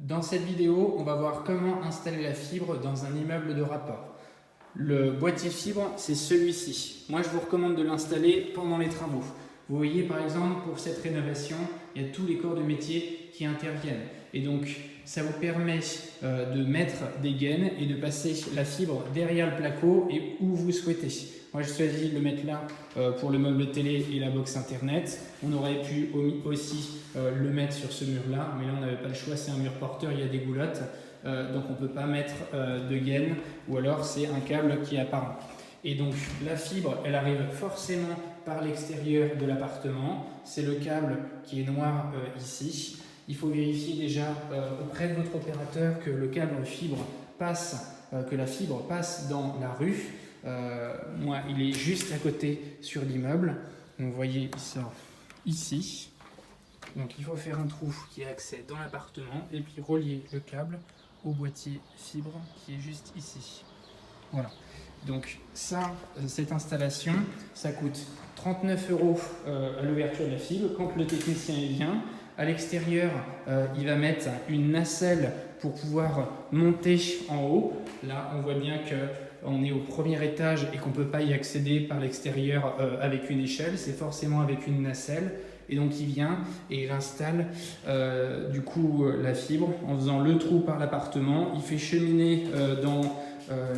Dans cette vidéo, on va voir comment installer la fibre dans un immeuble de rapport. Le boîtier fibre, c'est celui-ci. Moi, je vous recommande de l'installer pendant les travaux. Vous voyez, par exemple, pour cette rénovation, il y a tous les corps de métier qui interviennent. Et donc, ça vous permet de mettre des gaines et de passer la fibre derrière le placo et où vous souhaitez. Moi, je choisis de le mettre là pour le meuble télé et la box internet. On aurait pu aussi le mettre sur ce mur-là, mais là, on n'avait pas le choix. C'est un mur porteur, il y a des goulottes. Donc, on ne peut pas mettre de gaine ou alors c'est un câble qui est apparent. Et donc, la fibre, elle arrive forcément par l'extérieur de l'appartement. C'est le câble qui est noir ici. Il faut vérifier déjà auprès de votre opérateur que le câble fibre passe, que la fibre passe dans la rue. Moi, il est juste à côté sur l'immeuble. Donc, vous voyez, il sort ici. Donc, il faut faire un trou qui a accès dans l'appartement et puis relier le câble au boîtier fibre qui est juste ici. Voilà. Donc, ça, cette installation, ça coûte 39 € à l'ouverture de la fibre. Quand le technicien vient, à l'extérieur, il va mettre une nacelle pour pouvoir monter en haut. Là, on voit bien qu'on est au premier étage et qu'on ne peut pas y accéder par l'extérieur avec une échelle. C'est forcément avec une nacelle. Et donc, il vient et il installe du coup la fibre en faisant le trou par l'appartement. Il fait cheminer dans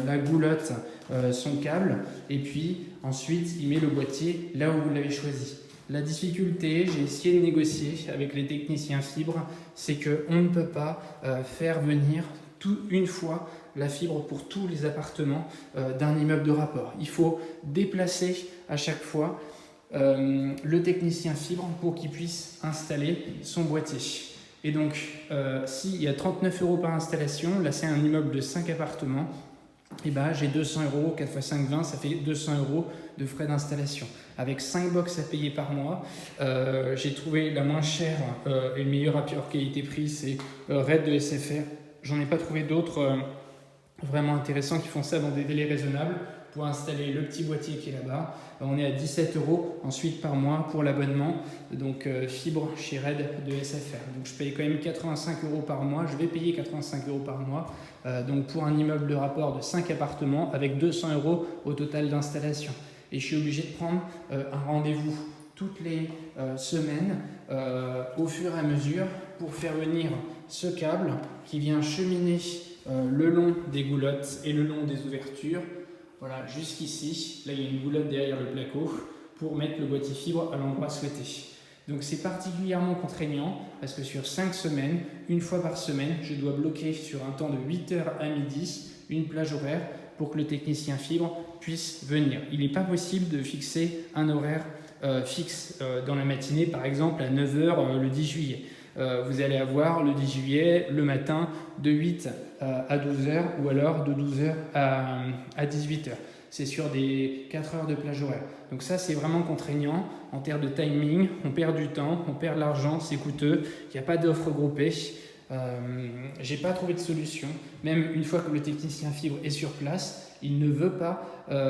la goulotte son câble et puis ensuite, il met le boîtier là où vous l'avez choisi. La difficulté, j'ai essayé de négocier avec les techniciens fibres, c'est qu'on ne peut pas faire venir une fois la fibre pour tous les appartements d'un immeuble de rapport. Il faut déplacer à chaque fois le technicien fibre pour qu'il puisse installer son boîtier. Et donc, s'il y a 39 € par installation, là c'est un immeuble de 5 appartements, et ben, j'ai 200 €, 4 x 5, 20, ça fait 200 € de frais d'installation. Avec 5 box à payer par mois, j'ai trouvé la moins chère et le meilleur rapport qualité-prix, c'est Red de SFR. J'en ai pas trouvé d'autres vraiment intéressants qui font ça dans des délais raisonnables. Pour installer le petit boîtier qui est là-bas, on est à 17 € ensuite par mois pour l'abonnement, donc fibre chez Red de SFR. Donc je paye quand même 85 € par mois, je vais payer 85 € par mois, donc pour un immeuble de rapport de 5 appartements avec 200 € au total d'installation. Et je suis obligé de prendre un rendez-vous toutes les semaines au fur et à mesure pour faire venir ce câble qui vient cheminer le long des goulottes et le long des ouvertures. Voilà, jusqu'ici, là il y a une goulotte derrière le placo pour mettre le boîtier fibre à l'endroit souhaité. Donc c'est particulièrement contraignant parce que sur 5 semaines, une fois par semaine, je dois bloquer sur un temps de 8 h à midi une plage horaire pour que le technicien fibre puisse venir. Il n'est pas possible de fixer un horaire fixe dans la matinée, par exemple à 9 h le 10 juillet. Vous allez avoir le 10 juillet le matin de 8 à 12 h ou alors de 12 h à 18 h. C'est sur des 4 heures de plage horaire. Donc ça, c'est vraiment contraignant en termes de timing. On perd du temps, on perd de l'argent, c'est coûteux. Il n'y a pas d'offre groupée. J'ai pas trouvé de solution. Même une fois que le technicien fibre est sur place, il ne veut pas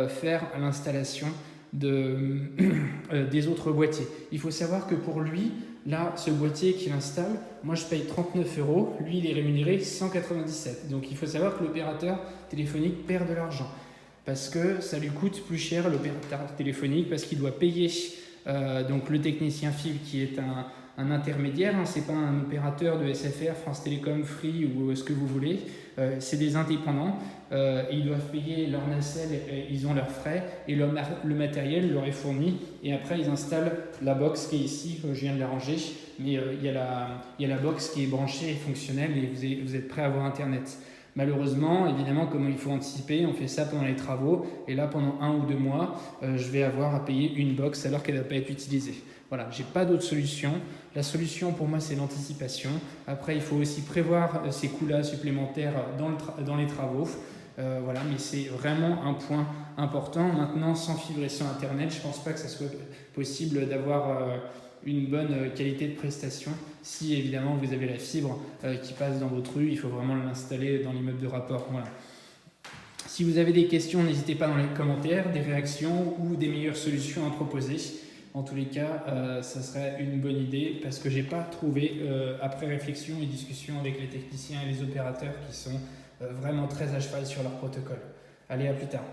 faire l'installation des autres boîtiers. Il faut savoir que pour lui, là, ce boîtier qu'il installe, moi je paye 39 €, lui il est rémunéré 197. Donc il faut savoir que l'opérateur téléphonique perd de l'argent parce que ça lui coûte plus cher l'opérateur téléphonique parce qu'il doit payer donc le technicien fibre qui est un intermédiaire, hein, c'est pas un opérateur de SFR, France Télécom, Free ou ce que vous voulez, c'est des indépendants, ils doivent payer leur nacelle, ils ont leurs frais et le matériel leur est fourni et après ils installent la box qui est ici, je viens de la ranger, mais il y a la box qui est branchée et fonctionnelle et vous êtes prêt à avoir internet. Malheureusement, évidemment, comme il faut anticiper, on fait ça pendant les travaux et là pendant 1 ou 2 mois, je vais avoir à payer une box alors qu'elle ne va pas être utilisée. Voilà, j'ai pas d'autre solution. La solution pour moi c'est l'anticipation. Après il faut aussi prévoir ces coûts-là supplémentaires dans les travaux. Voilà, mais c'est vraiment un point important. Maintenant, sans fibre et sans internet, je ne pense pas que ça soit possible d'avoir une bonne qualité de prestation. Si évidemment vous avez la fibre qui passe dans votre rue, il faut vraiment l'installer dans l'immeuble de rapport. Voilà. Si vous avez des questions, n'hésitez pas dans les commentaires, des réactions ou des meilleures solutions à proposer. En tous les cas, ça serait une bonne idée parce que j'ai pas trouvé, après réflexion et discussion avec les techniciens et les opérateurs qui sont vraiment très à cheval sur leur protocole. Allez, à plus tard.